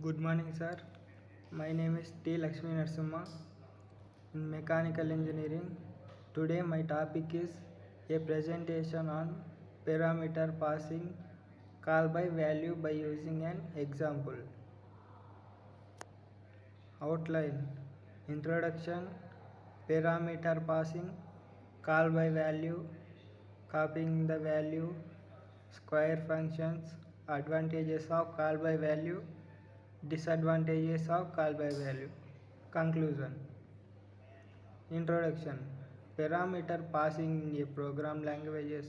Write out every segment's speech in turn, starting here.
Good morning, sir. My name is T. Lakshmi Narasimha in Mechanical Engineering. Today, my topic is a presentation on parameter passing call by value by using an example. Outline: Introduction, parameter passing, call by value, copying the value, square functions, advantages of call by value, disadvantages of call by value. Conclusion. Introduction. Parameter passing in a program languages.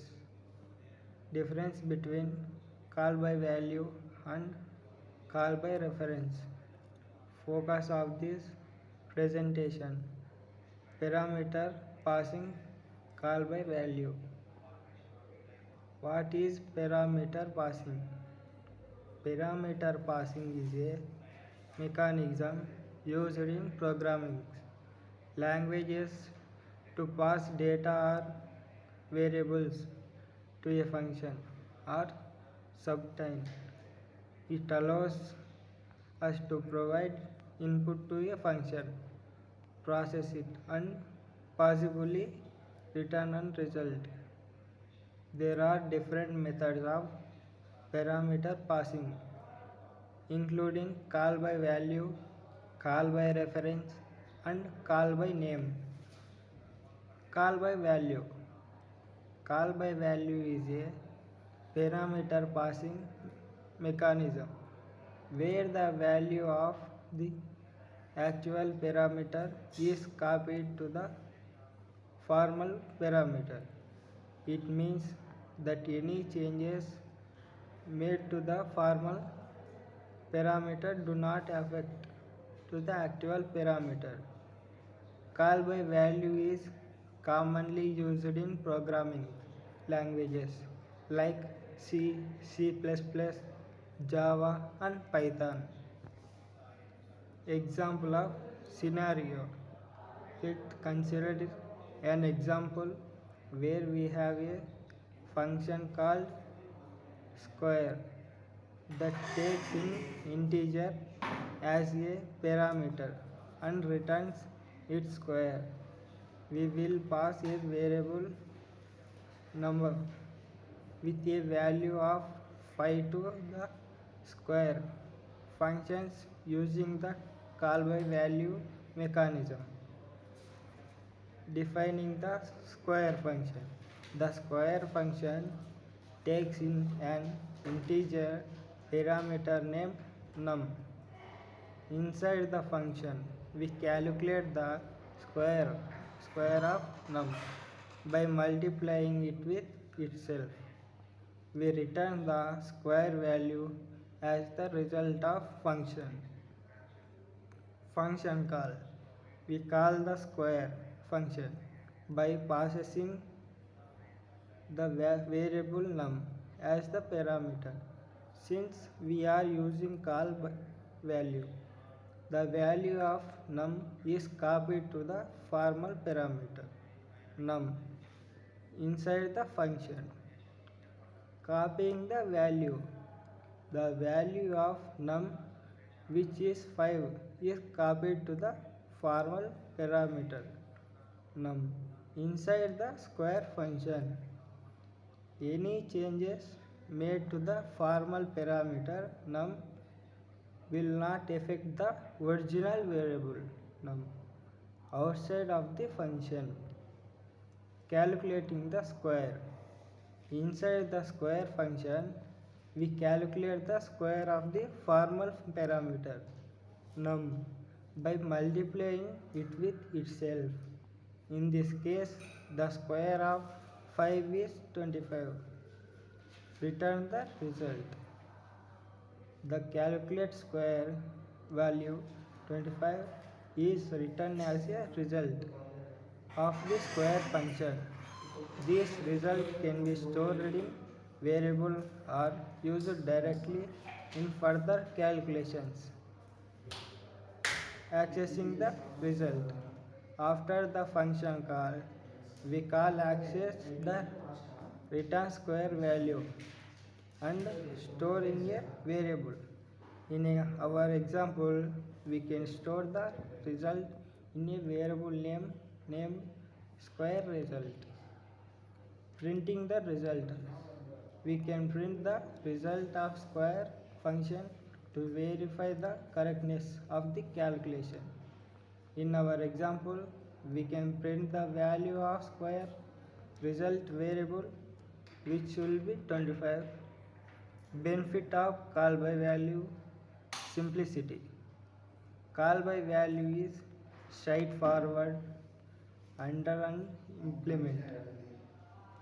Difference between call by value and call by reference. Focus of this presentation: parameter passing call by value. What is parameter passing? Parameter passing is a mechanism used in programming languages to pass data or variables to a function or subroutine. It allows us to provide input to a function, process it, and possibly return a result. There are different methods of parameter passing, including call by value, call by reference, and call by name. Call by value. Call by value is a parameter passing mechanism where the value of the actual parameter is copied to the formal parameter. It means that any changes made to the formal parameter do not affect to the actual parameter. Call by value is commonly used in programming languages like C, C++, Java, and Python. Example of scenario: it considered an example where we have a function called square that takes in integer as a parameter and returns its square. We will pass a variable number with a value of 5 to the square functions using the call by value mechanism. Defining the square function. The square function takes in an integer parameter named num. Inside the function, we calculate the square of num by multiplying it with itself. We return the square value as the result of function. Function call. We call the square function by passing the variable num as the parameter. Since we are using call by value, the value of num is copied to the formal parameter num inside the function. Copying the value. The value of num, which is 5, is copied to the formal parameter num inside the square function. Any changes made to the formal parameter num will not affect the original variable num outside of the function. Calculating the square. Inside the square function, we calculate the square of the formal parameter num by multiplying it with itself. In this case, the square of 5 is 25. Return the result. The calculate square value 25 is written as a result of the square function. This result can be stored in variable or used directly in further calculations. Accessing the result. After the function call, we call access the return square value and store in a variable. Our example, we can store the result in a variable name named square result. Printing the result, we can print the result of square function to verify the correctness of the calculation. In our example, we can print the value of square result variable, which will be 25. Benefit of call by value: simplicity. Call by value is straightforward, under and implement.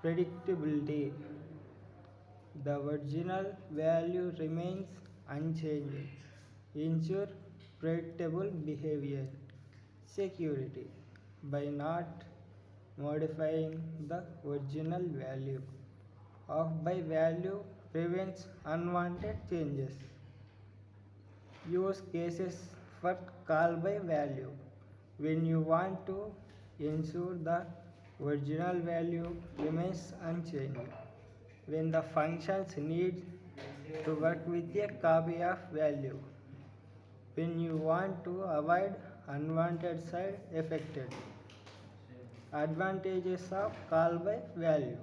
Predictability: the original value remains unchanged. Ensure predictable behavior. Security: by not modifying the original value of by value prevents unwanted changes. Use cases for call by value: when you want to ensure the original value remains unchanged, when the functions need to work with a copy of value, when you want to avoid unwanted side effects. Advantages of call by value: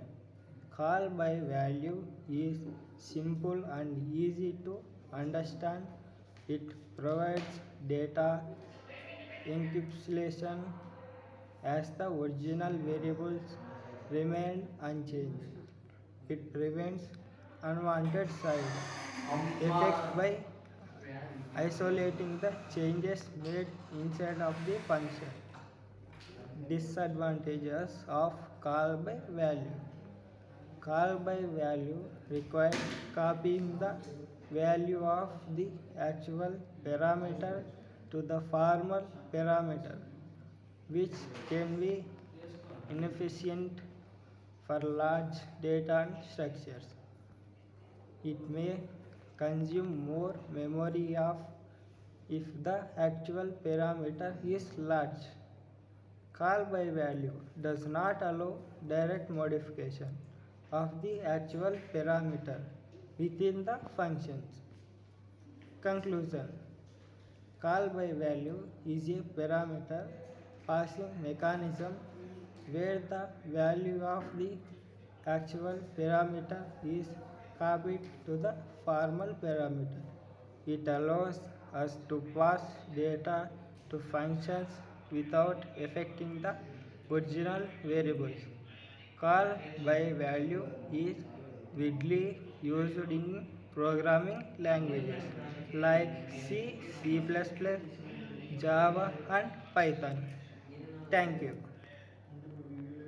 call by value is simple and easy to understand. It provides data encapsulation as the original variables remain unchanged. It prevents unwanted side effects by isolating the changes made inside of the function. Disadvantages of call by value: call by value requires copying the value of the actual parameter to the formal parameter, which can be inefficient for large data structures. It may consume more memory of if the actual parameter is large. Call by value does not allow direct modification of the actual parameter within the functions. Conclusion: call by value is a parameter passing mechanism where the value of the actual parameter is copied to the formal parameter. It allows us to pass data to functions without affecting the original variables. Call by value is widely used in programming languages like C, C++, Java and Python. Thank you.